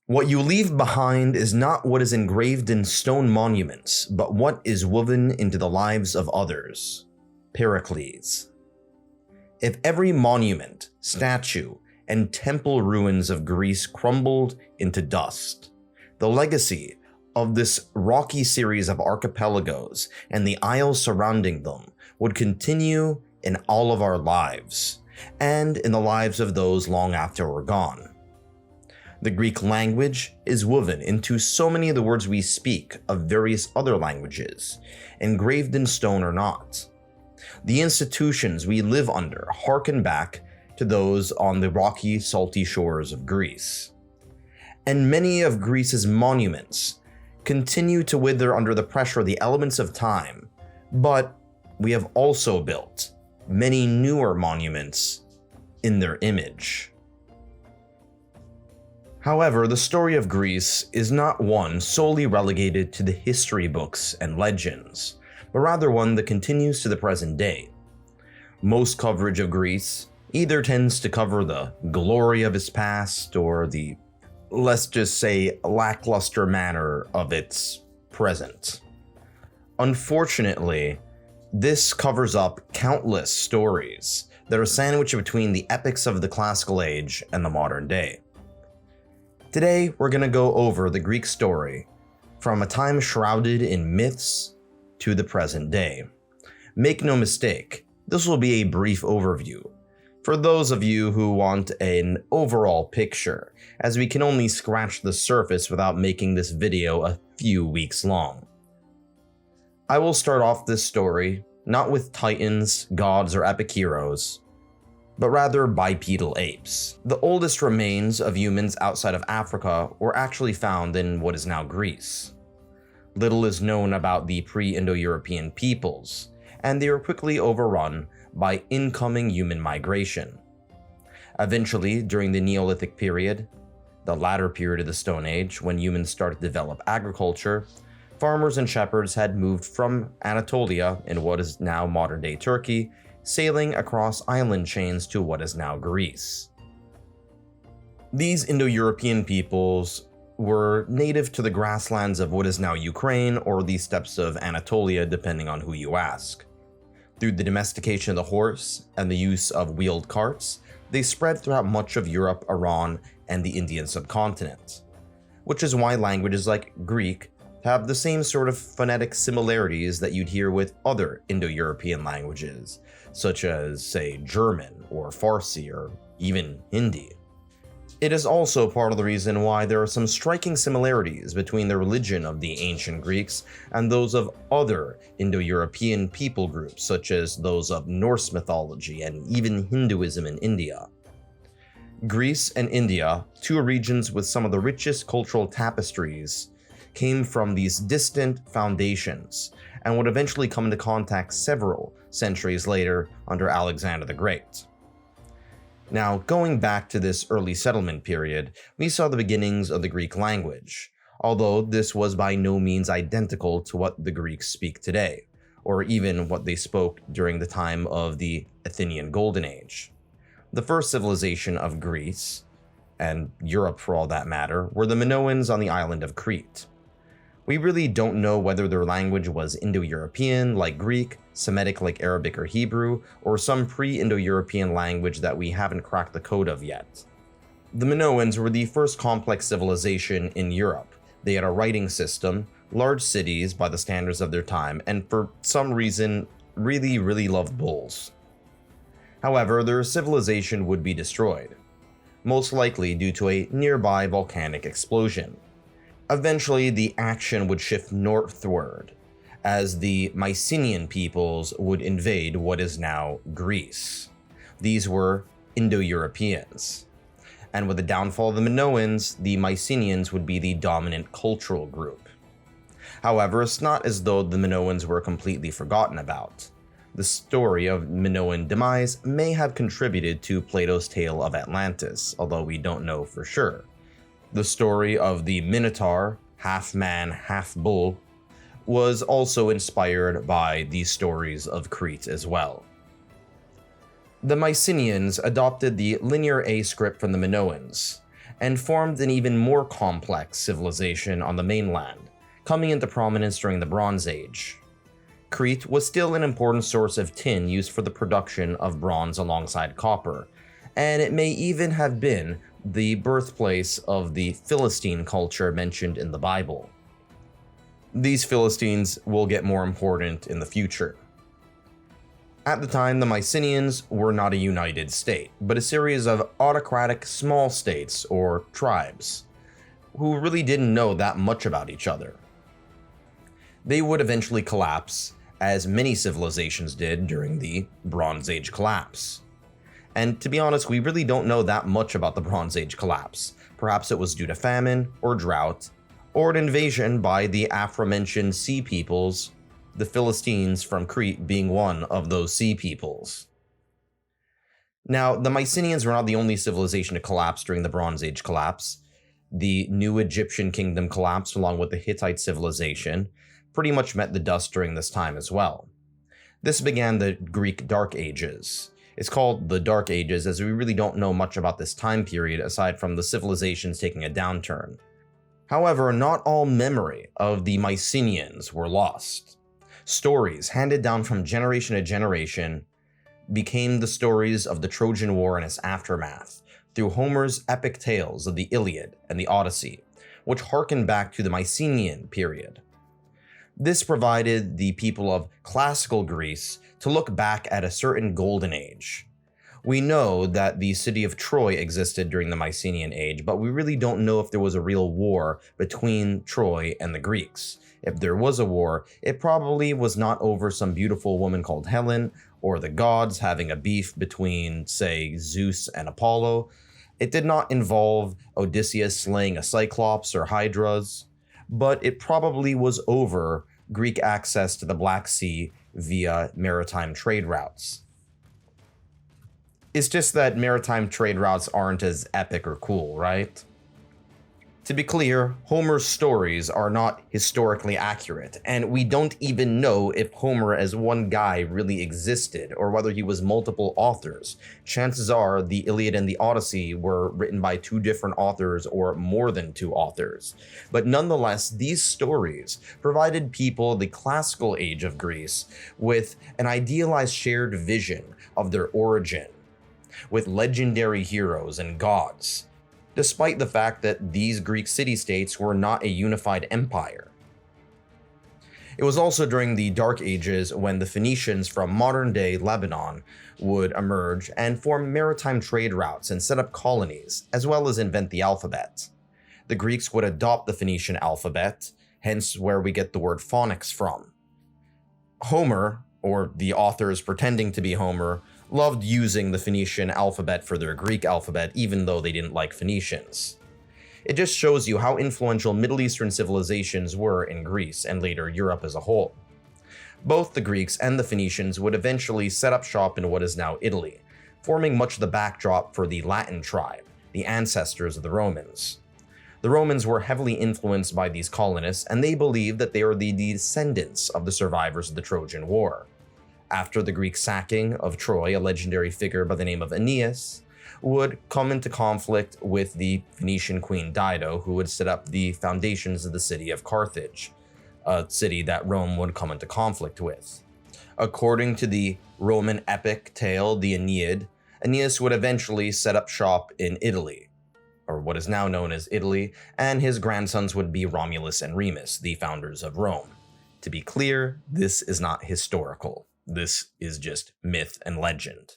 What you leave behind is not what is engraved in stone monuments, but what is woven into the lives of others. Pericles. If every monument, statue, and temple ruins of Greece crumbled into dust, the legacy of this rocky series of archipelagos and the isles surrounding them would continue in all of our lives, and in the lives of those long after we're gone. The Greek language is woven into so many of the words we speak of various other languages, engraved in stone or not. The institutions we live under harken back to those on the rocky, salty shores of Greece. And many of Greece's monuments continue to wither under the pressure of the elements of time, but we have also built many newer monuments in their image. However, the story of Greece is not one solely relegated to the history books and legends, but rather one that continues to the present day. Most coverage of Greece either tends to cover the glory of its past or the, let's just say, lackluster manner of its present. Unfortunately, this covers up countless stories that are sandwiched between the epics of the classical age and the modern day. Today, we're going to go over the Greek story from a time shrouded in myths to the present day. Make no mistake, this will be a brief overview for those of you who want an overall picture, as we can only scratch the surface without making this video a few weeks long. I will start off this story not with titans, gods, or epic heroes, but rather bipedal apes. The oldest remains of humans outside of Africa were actually found in what is now Greece. Little is known about the pre-Indo-European peoples, and they were quickly overrun by incoming human migration. Eventually, during the Neolithic period, the latter period of the Stone Age, when humans started to develop agriculture, farmers and shepherds had moved from Anatolia in what is now modern-day Turkey, sailing across island chains to what is now Greece. These Indo-European peoples were native to the grasslands of what is now Ukraine or the steppes of Anatolia, depending on who you ask. Through the domestication of the horse and the use of wheeled carts, they spread throughout much of Europe, Iran, and the Indian subcontinent, which is why languages like Greek have the same sort of phonetic similarities that you'd hear with other Indo-European languages, such as, say, German or Farsi or even Hindi. It is also part of the reason why there are some striking similarities between the religion of the ancient Greeks and those of other Indo-European people groups, such as those of Norse mythology and even Hinduism in India. Greece and India, two regions with some of the richest cultural tapestries, came from these distant foundations and would eventually come into contact several centuries later under Alexander the Great. Now, going back to this early settlement period, we saw the beginnings of the Greek language, although this was by no means identical to what the Greeks speak today, or even what they spoke during the time of the Athenian Golden Age. The first civilization of Greece, and Europe for all that matter, were the Minoans on the island of Crete. We really don't know whether their language was Indo-European like Greek, Semitic like Arabic or Hebrew, or some pre-Indo-European language that we haven't cracked the code of yet. The Minoans were the first complex civilization in Europe. They had a writing system, large cities by the standards of their time, and for some reason really loved bulls. However, their civilization would be destroyed, most likely due to a nearby volcanic explosion. Eventually, the action would shift northward, as the Mycenaean peoples would invade what is now Greece. These were Indo-Europeans. And with the downfall of the Minoans, the Mycenaeans would be the dominant cultural group. However, it's not as though the Minoans were completely forgotten about. The story of Minoan demise may have contributed to Plato's tale of Atlantis, although we don't know for sure. The story of the Minotaur, half man, half bull, was also inspired by these stories of Crete as well. The Mycenaeans adopted the Linear A script from the Minoans, and formed an even more complex civilization on the mainland, coming into prominence during the Bronze Age. Crete was still an important source of tin used for the production of bronze alongside copper, and it may even have been the birthplace of the Philistine culture mentioned in the Bible. These Philistines will get more important in the future. At the time, the Mycenaeans were not a united state, but a series of autocratic small states or tribes, who really didn't know that much about each other. They would eventually collapse, as many civilizations did during the Bronze Age collapse. And to be honest, we really don't know that much about the Bronze Age collapse. Perhaps it was due to famine or drought, or an invasion by the aforementioned sea peoples, the Philistines from Crete being one of those sea peoples. Now, the Mycenaeans were not the only civilization to collapse during the Bronze Age collapse. The new Egyptian kingdom collapsed along with the Hittite civilization, pretty much met the dust during this time as well. This began the Greek Dark Ages. It's called the Dark Ages as we really don't know much about this time period aside from the civilizations taking a downturn. However, not all memory of the Mycenaeans were lost. Stories handed down from generation to generation became the stories of the Trojan War and its aftermath through Homer's epic tales of the Iliad and the Odyssey, which harken back to the Mycenaean period. This provided the people of classical Greece to look back at a certain golden age. We know that the city of Troy existed during the Mycenaean age, but we really don't know if there was a real war between Troy and the Greeks. If there was a war, it probably was not over some beautiful woman called Helen, or the gods having a beef between, say, Zeus and Apollo. It did not involve Odysseus slaying a Cyclops or Hydras, but it probably was over Greek access to the Black Sea via maritime trade routes. It's just that maritime trade routes aren't as epic or cool, right? To be clear, Homer's stories are not historically accurate, and we don't even know if Homer as one guy really existed, or whether he was multiple authors. Chances are the Iliad and the Odyssey were written by two different authors or more than two authors. But nonetheless, these stories provided people, the classical age of Greece, with an idealized shared vision of their origin, with legendary heroes and gods, despite the fact that these Greek city-states were not a unified empire. It was also during the Dark Ages when the Phoenicians from modern-day Lebanon would emerge and form maritime trade routes and set up colonies, as well as invent the alphabet. The Greeks would adopt the Phoenician alphabet, hence where we get the word phonics from. Homer, or the authors pretending to be Homer, loved using the Phoenician alphabet for their Greek alphabet, even though they didn't like Phoenicians. It just shows you how influential Middle Eastern civilizations were in Greece and later Europe as a whole. Both the Greeks and the Phoenicians would eventually set up shop in what is now Italy, forming much of the backdrop for the Latin tribe, the ancestors of the Romans. The Romans were heavily influenced by these colonists, and they believed that they are the descendants of the survivors of the Trojan War. After the Greek sacking of Troy, a legendary figure by the name of Aeneas would come into conflict with the Phoenician queen Dido, who would set up the foundations of the city of Carthage, a city that Rome would come into conflict with. According to the Roman epic tale, the Aeneid, Aeneas would eventually set up shop in Italy, or what is now known as Italy, and his grandsons would be Romulus and Remus, the founders of Rome. To be clear, this is not historical. This is just myth and legend.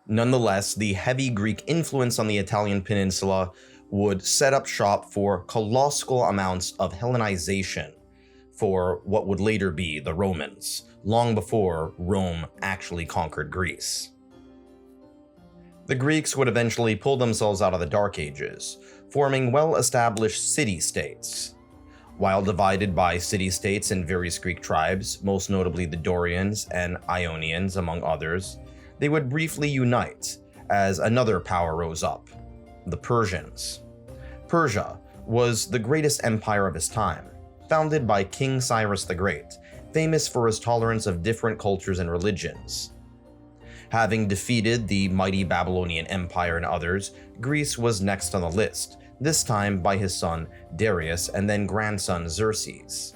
Nonetheless, the heavy Greek influence on the Italian peninsula would set up shop for colossal amounts of Hellenization for what would later be the Romans, long before Rome actually conquered Greece. The Greeks would eventually pull themselves out of the Dark Ages, forming well-established city-states. While divided by city-states and various Greek tribes, most notably the Dorians and Ionians among others, they would briefly unite as another power rose up, the Persians. Persia was the greatest empire of his time, founded by King Cyrus the Great, famous for his tolerance of different cultures and religions. Having defeated the mighty Babylonian Empire and others, Greece was next on the list, this time by his son Darius and then grandson Xerxes,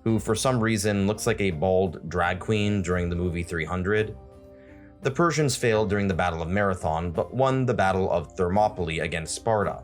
who for some reason looks like a bald drag queen during the movie 300. The Persians failed during the Battle of Marathon, but won the Battle of Thermopylae against Sparta.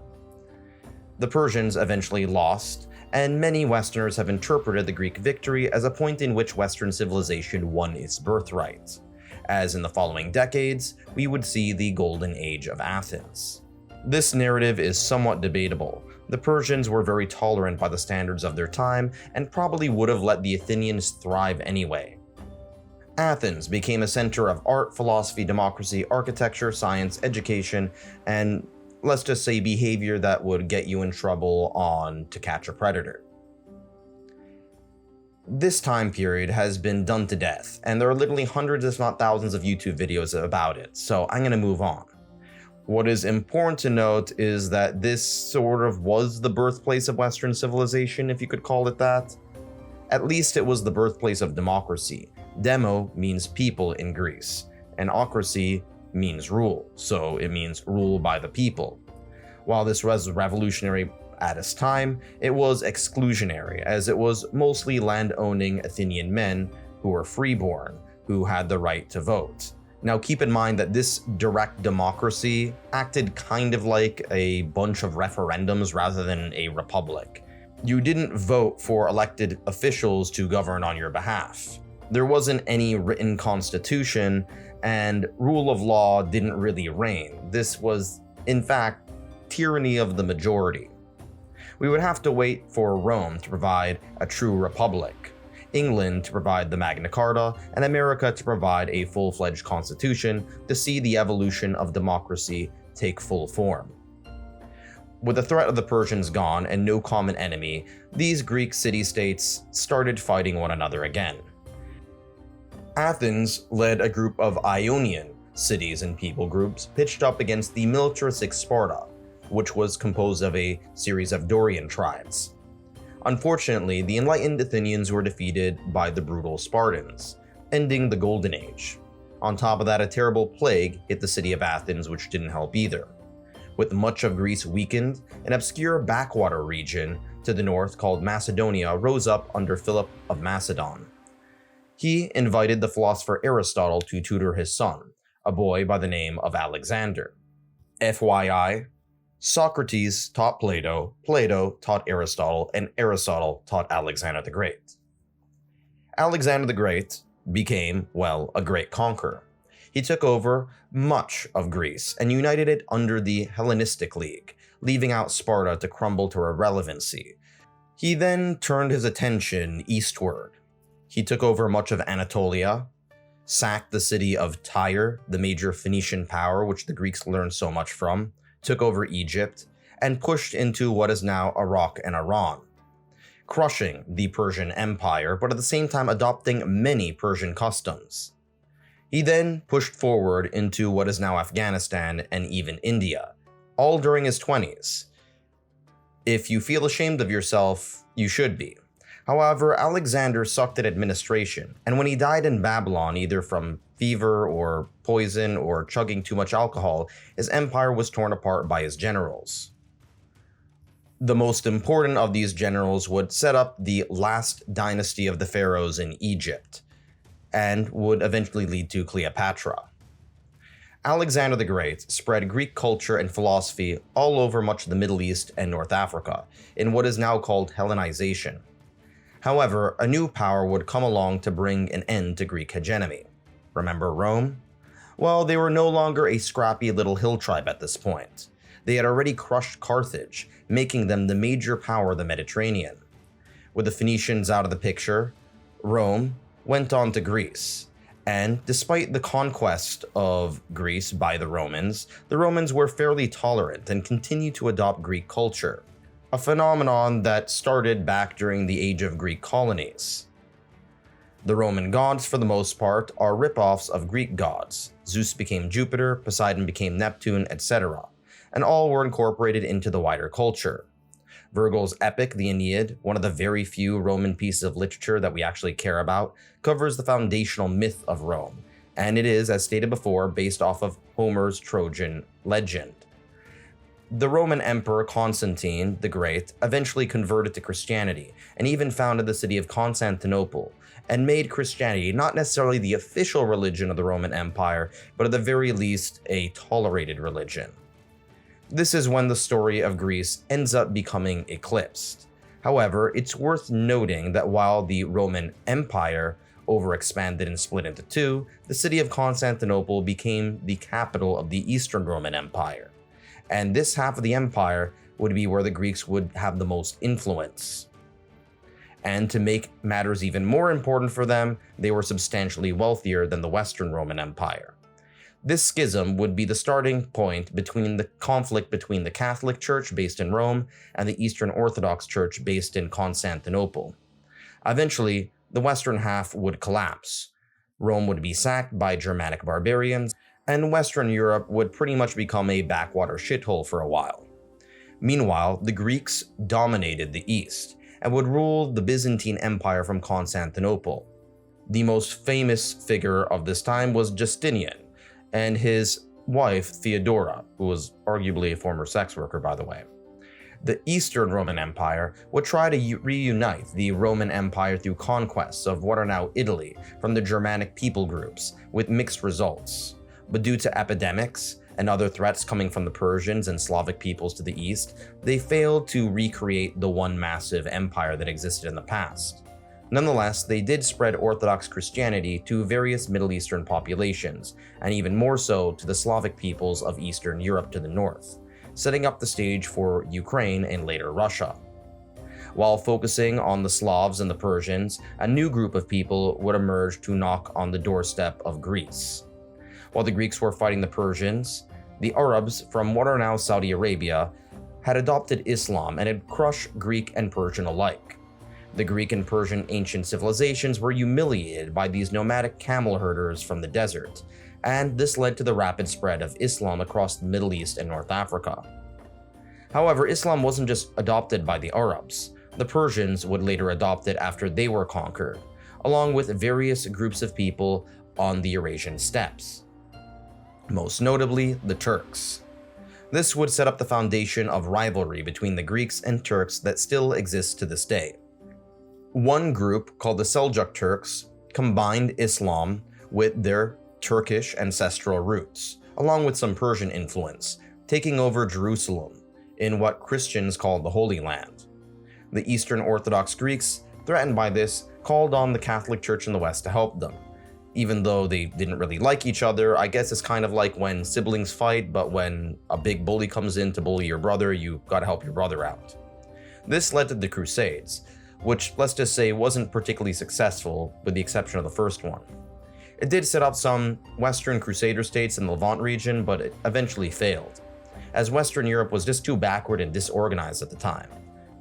The Persians eventually lost, and many Westerners have interpreted the Greek victory as a point in which Western civilization won its birthright, as in the following decades, we would see the Golden Age of Athens. This narrative is somewhat debatable. The Persians were very tolerant by the standards of their time, and probably would have let the Athenians thrive anyway. Athens became a center of art, philosophy, democracy, architecture, science, education, and let's just say behavior that would get you in trouble on To Catch a Predator. This time period has been done to death, and there are literally hundreds if not thousands of YouTube videos about it, so I'm gonna move on. What is important to note is that this sort of was the birthplace of Western civilization, if you could call it that. At least it was the birthplace of democracy. Demo means people in Greece, and ocracy means rule, so it means rule by the people. While this was revolutionary at its time, it was exclusionary, as it was mostly land-owning Athenian men who were freeborn, who had the right to vote. Now keep in mind that this direct democracy acted kind of like a bunch of referendums rather than a republic. You didn't vote for elected officials to govern on your behalf. There wasn't any written constitution, and rule of law didn't really reign. This was, in fact, tyranny of the majority. We would have to wait for Rome to provide a true republic, England to provide the Magna Carta, and America to provide a full-fledged constitution to see the evolution of democracy take full form. With the threat of the Persians gone and no common enemy, these Greek city-states started fighting one another again. Athens led a group of Ionian cities and people groups pitched up against the militaristic Sparta, which was composed of a series of Dorian tribes. Unfortunately, the enlightened Athenians were defeated by the brutal Spartans, ending the Golden Age. On top of that, a terrible plague hit the city of Athens, which didn't help either. With much of Greece weakened, an obscure backwater region to the north called Macedonia rose up under Philip of Macedon. He invited the philosopher Aristotle to tutor his son, a boy by the name of Alexander. FYI, Socrates taught Plato, Plato taught Aristotle, and Aristotle taught Alexander the Great. Alexander the Great became, well, a great conqueror. He took over much of Greece and united it under the Hellenistic League, leaving out Sparta to crumble to irrelevancy. He then turned his attention eastward. He took over much of Anatolia, sacked the city of Tyre, the major Phoenician power which the Greeks learned so much from, took over Egypt, and pushed into what is now Iraq and Iran, crushing the Persian Empire, but at the same time adopting many Persian customs. He then pushed forward into what is now Afghanistan and even India, all during his 20s. If you feel ashamed of yourself, you should be. However, Alexander sucked at administration, and when he died in Babylon, either from fever or poison or chugging too much alcohol, his empire was torn apart by his generals. The most important of these generals would set up the last dynasty of the pharaohs in Egypt, and would eventually lead to Cleopatra. Alexander the Great spread Greek culture and philosophy all over much of the Middle East and North Africa, in what is now called Hellenization. However, a new power would come along to bring an end to Greek hegemony. Remember Rome? Well, they were no longer a scrappy little hill tribe at this point. They had already crushed Carthage, making them the major power of the Mediterranean. With the Phoenicians out of the picture, Rome went on to Greece. And despite the conquest of Greece by the Romans were fairly tolerant and continued to adopt Greek culture, a phenomenon that started back during the age of Greek colonies. The Roman gods, for the most part, are rip-offs of Greek gods. Zeus became Jupiter, Poseidon became Neptune, etc., and all were incorporated into the wider culture. Virgil's epic, the Aeneid, one of the very few Roman pieces of literature that we actually care about, covers the foundational myth of Rome, and it is, as stated before, based off of Homer's Trojan legend. The Roman Emperor Constantine the Great eventually converted to Christianity and even founded the city of Constantinople, and made Christianity not necessarily the official religion of the Roman Empire, but at the very least a tolerated religion. This is when the story of Greece ends up becoming eclipsed. However, it's worth noting that while the Roman Empire overexpanded and split into two, the city of Constantinople became the capital of the Eastern Roman Empire. And this half of the empire would be where the Greeks would have the most influence. And to make matters even more important for them, they were substantially wealthier than the Western Roman Empire. This schism would be the starting point between the conflict between the Catholic Church based in Rome and the Eastern Orthodox Church based in Constantinople. Eventually, the western half would collapse. Rome would be sacked by Germanic barbarians, and Western Europe would pretty much become a backwater shithole for a while. Meanwhile, the Greeks dominated the East and would rule the Byzantine Empire from Constantinople. The most famous figure of this time was Justinian, and his wife Theodora, who was arguably a former sex worker, by the way. The Eastern Roman Empire would try to reunite the Roman Empire through conquests of what are now Italy from the Germanic people groups, with mixed results. But due to epidemics and other threats coming from the Persians and Slavic peoples to the east, they failed to recreate the one massive empire that existed in the past. Nonetheless, they did spread Orthodox Christianity to various Middle Eastern populations, and even more so to the Slavic peoples of Eastern Europe to the north, setting up the stage for Ukraine and later Russia. While focusing on the Slavs and the Persians, a new group of people would emerge to knock on the doorstep of Greece. While the Greeks were fighting the Persians, the Arabs from what are now Saudi Arabia had adopted Islam and had crushed Greek and Persian alike. The Greek and Persian ancient civilizations were humiliated by these nomadic camel herders from the desert, and this led to the rapid spread of Islam across the Middle East and North Africa. However, Islam wasn't just adopted by the Arabs. The Persians would later adopt it after they were conquered, along with various groups of people on the Eurasian steppes. Most notably, the Turks. This would set up the foundation of rivalry between the Greeks and Turks that still exists to this day. One group, called the Seljuk Turks, combined Islam with their Turkish ancestral roots, along with some Persian influence, taking over Jerusalem in what Christians called the Holy Land. The Eastern Orthodox Greeks, threatened by this, called on the Catholic Church in the West to help them. Even though they didn't really like each other, I guess it's kind of like when siblings fight, but when a big bully comes in to bully your brother, you gotta help your brother out. This led to the Crusades, which, let's just say, wasn't particularly successful, with the exception of the first one. It did set up some Western Crusader states in the Levant region, but it eventually failed, as Western Europe was just too backward and disorganized at the time.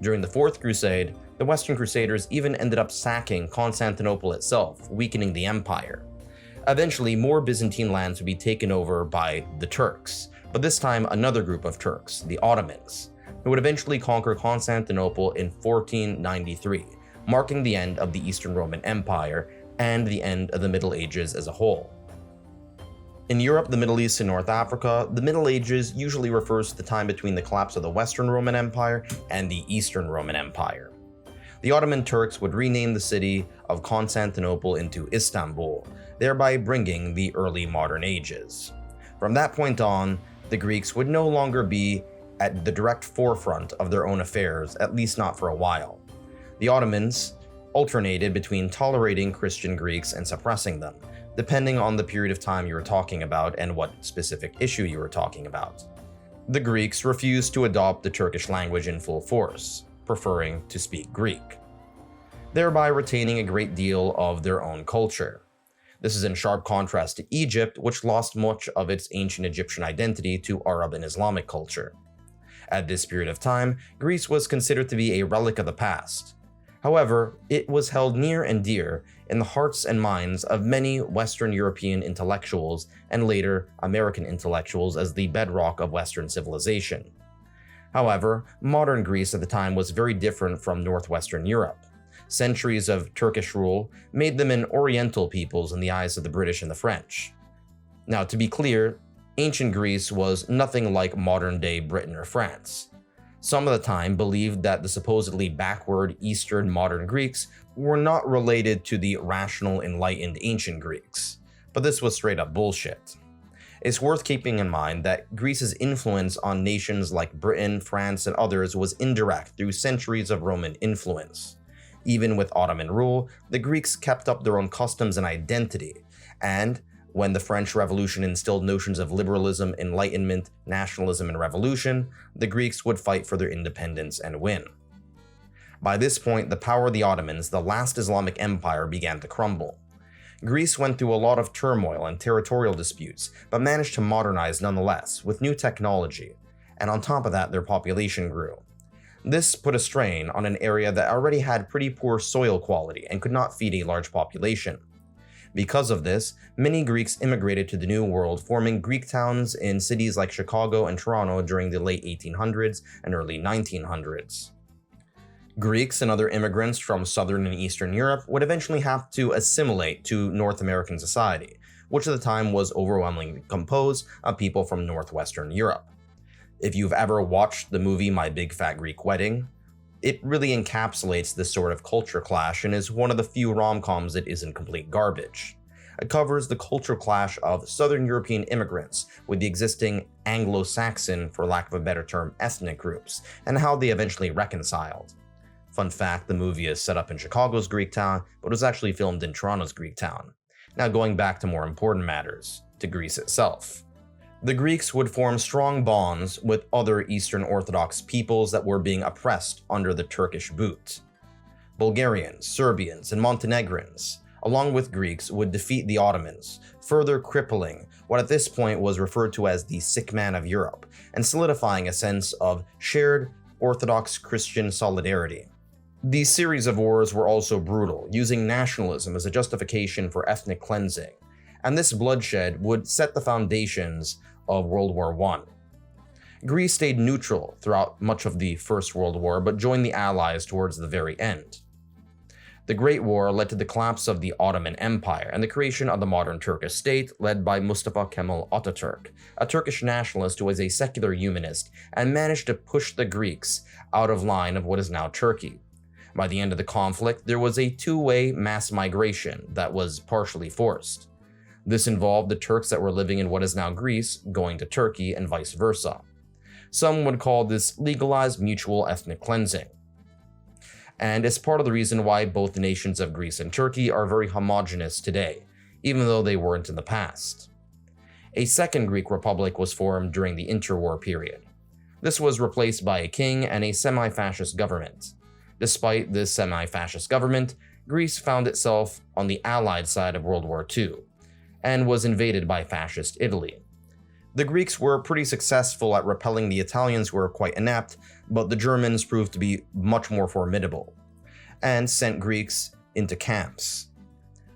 During the Fourth Crusade, the Western Crusaders even ended up sacking Constantinople itself, weakening the empire. Eventually, more Byzantine lands would be taken over by the Turks, but this time another group of Turks, the Ottomans, who would eventually conquer Constantinople in 1493, marking the end of the Eastern Roman Empire and the end of the Middle Ages as a whole. In Europe, the Middle East, and North Africa, the Middle Ages usually refers to the time between the collapse of the Western Roman Empire and the Eastern Roman Empire. The Ottoman Turks would rename the city of Constantinople into Istanbul, thereby bringing the early modern ages. From that point on, the Greeks would no longer be at the direct forefront of their own affairs, at least not for a while. The Ottomans alternated between tolerating Christian Greeks and suppressing them, depending on the period of time you were talking about and what specific issue you were talking about. The Greeks refused to adopt the Turkish language in full force, preferring to speak Greek, thereby retaining a great deal of their own culture. This is in sharp contrast to Egypt, which lost much of its ancient Egyptian identity to Arab and Islamic culture. At this period of time, Greece was considered to be a relic of the past. However, it was held near and dear in the hearts and minds of many Western European intellectuals and later American intellectuals as the bedrock of Western civilization. However, modern Greece at the time was very different from Northwestern Europe. centuries of Turkish rule made them an Oriental peoples in the eyes of the British and the French. Now, to be clear, ancient Greece was nothing like modern-day Britain or France. Some of the time believed that the supposedly backward Eastern modern Greeks were not related to the rational, enlightened ancient Greeks, but this was straight-up bullshit. It's worth keeping in mind that Greece's influence on nations like Britain, France, and others was indirect through centuries of Roman influence. Even with Ottoman rule, the Greeks kept up their own customs and identity, and when the French Revolution instilled notions of liberalism, enlightenment, nationalism, and revolution, the Greeks would fight for their independence and win. By this point, the power of the Ottomans, the last Islamic empire, began to crumble. Greece went through a lot of turmoil and territorial disputes, but managed to modernize nonetheless, with new technology, and on top of that, their population grew. This put a strain on an area that already had pretty poor soil quality and could not feed a large population. Because of this, many Greeks immigrated to the New World, forming Greek towns in cities like Chicago and Toronto during the late 1800s and early 1900s. Greeks and other immigrants from Southern and Eastern Europe would eventually have to assimilate to North American society, which at the time was overwhelmingly composed of people from Northwestern Europe. If you've ever watched the movie My Big Fat Greek Wedding, it really encapsulates this sort of culture clash and is one of the few rom-coms that isn't complete garbage. It covers the cultural clash of Southern European immigrants with the existing Anglo-Saxon, for lack of a better term, ethnic groups, and how they eventually reconciled. Fun fact, the movie is set up in Chicago's Greektown, but was actually filmed in Toronto's Greektown. Now going back to more important matters, to Greece itself. The Greeks would form strong bonds with other Eastern Orthodox peoples that were being oppressed under the Turkish boot. Bulgarians, Serbians, and Montenegrins, along with Greeks, would defeat the Ottomans, further crippling what at this point was referred to as the sick man of Europe, and solidifying a sense of shared Orthodox Christian solidarity. These series of wars were also brutal, using nationalism as a justification for ethnic cleansing, and this bloodshed would set the foundations of World War I. Greece stayed neutral throughout much of the First World War, but joined the Allies towards the very end. The Great War led to the collapse of the Ottoman Empire and the creation of the modern Turkish state led by Mustafa Kemal Atatürk, a Turkish nationalist who was a secular humanist and managed to push the Greeks out of line of what is now Turkey. By the end of the conflict, there was a two-way mass migration that was partially forced. This involved the Turks that were living in what is now Greece going to Turkey and vice versa. Some would call this legalized mutual ethnic cleansing, and it's part of the reason why both the nations of Greece and Turkey are very homogeneous today, even though they weren't in the past. A second Greek republic was formed during the interwar period. This was replaced by a king and a semi-fascist government. Despite this semi-fascist government, Greece found itself on the Allied side of World War II, and was invaded by fascist Italy. The Greeks were pretty successful at repelling the Italians, who were quite inept, but the Germans proved to be much more formidable, and sent Greeks into camps.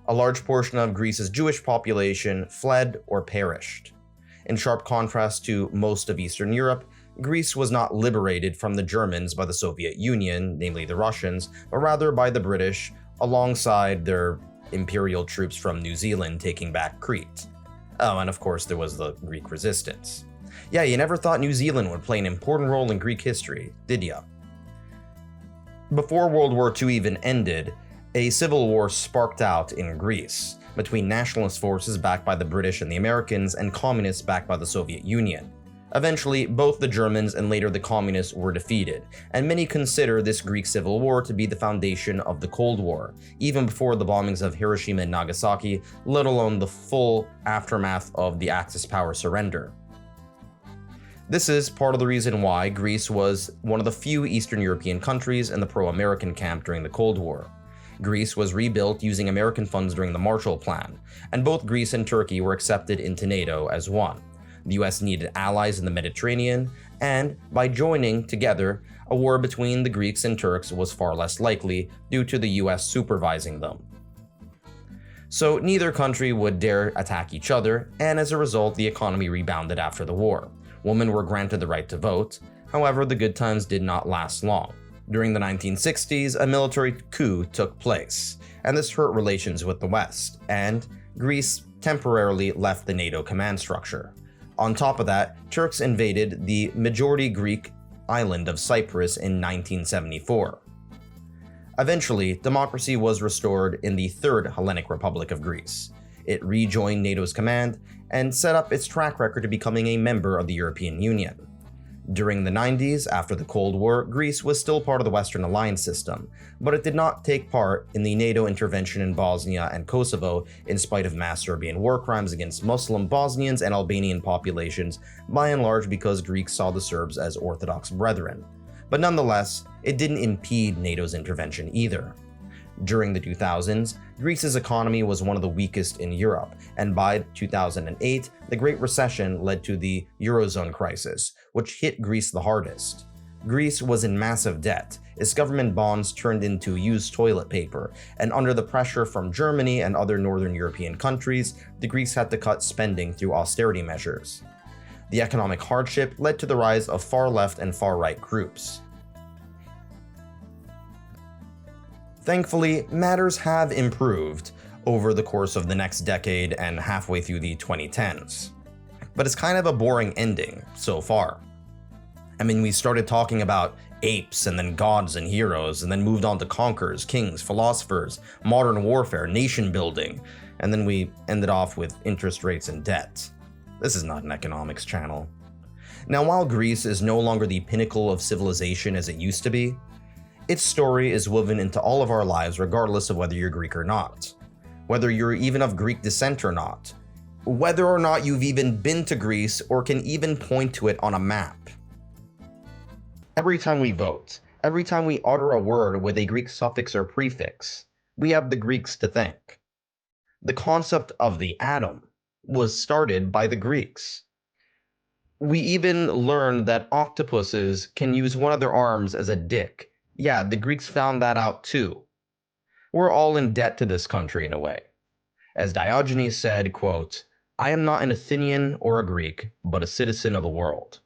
A large portion of Greece's Jewish population fled or perished. In sharp contrast to most of Eastern Europe, Greece was not liberated from the Germans by the Soviet Union, namely the Russians, but rather by the British, alongside their imperial troops from New Zealand taking back Crete. Oh, and of course there was the Greek resistance. Yeah, you never thought New Zealand would play an important role in Greek history, did ya? Before World War II even ended, a civil war sparked out in Greece, between nationalist forces backed by the British and the Americans and communists backed by the Soviet Union. Eventually, both the Germans and later the communists were defeated, and many consider this Greek Civil War to be the foundation of the Cold War, even before the bombings of Hiroshima and Nagasaki, let alone the full aftermath of the Axis power surrender. This is part of the reason why Greece was one of the few Eastern European countries in the pro-American camp during the Cold War. Greece was rebuilt using American funds during the Marshall Plan, and both Greece and Turkey were accepted into NATO as one. The US needed allies in the Mediterranean, and by joining together, a war between the Greeks and Turks was far less likely due to the US supervising them. So neither country would dare attack each other, and as a result, the economy rebounded after the war. Women were granted the right to vote. However, the good times did not last long. During the 1960s, a military coup took place, and this hurt relations with the West, and Greece temporarily left the NATO command structure. On top of that, Turks invaded the majority Greek island of Cyprus in 1974. Eventually, democracy was restored in the Third Hellenic Republic of Greece. It rejoined NATO's command and set up its track record to becoming a member of the European Union. During the 90s, after the Cold War, Greece was still part of the Western Alliance system, but it did not take part in the NATO intervention in Bosnia and Kosovo in spite of mass Serbian war crimes against Muslim Bosnians and Albanian populations, by and large because Greeks saw the Serbs as Orthodox brethren. But nonetheless, it didn't impede NATO's intervention either. During the 2000s, Greece's economy was one of the weakest in Europe, and by 2008, the Great Recession led to the Eurozone crisis, which hit Greece the hardest. Greece was in massive debt, its government bonds turned into used toilet paper, and under the pressure from Germany and other northern European countries, the Greeks had to cut spending through austerity measures. The economic hardship led to the rise of far-left and far-right groups. Thankfully, matters have improved over the course of the next decade and halfway through the 2010s. But it's kind of a boring ending so far. I mean, we started talking about apes and then gods and heroes, and then moved on to conquerors, kings, philosophers, modern warfare, nation building, and then we ended off with interest rates and debt. This is not an economics channel. Now, while Greece is no longer the pinnacle of civilization as it used to be, its story is woven into all of our lives regardless of whether you're Greek or not, whether you're even of Greek descent or not, whether or not you've even been to Greece or can even point to it on a map. Every time we vote, every time we utter a word with a Greek suffix or prefix, we have the Greeks to thank. The concept of the atom was started by the Greeks. We even learned that octopuses can use one of their arms as a dick. Yeah, the Greeks found that out too. We're all in debt to this country in a way. As Diogenes said, quote, "I am not an Athenian or a Greek, but a citizen of the world."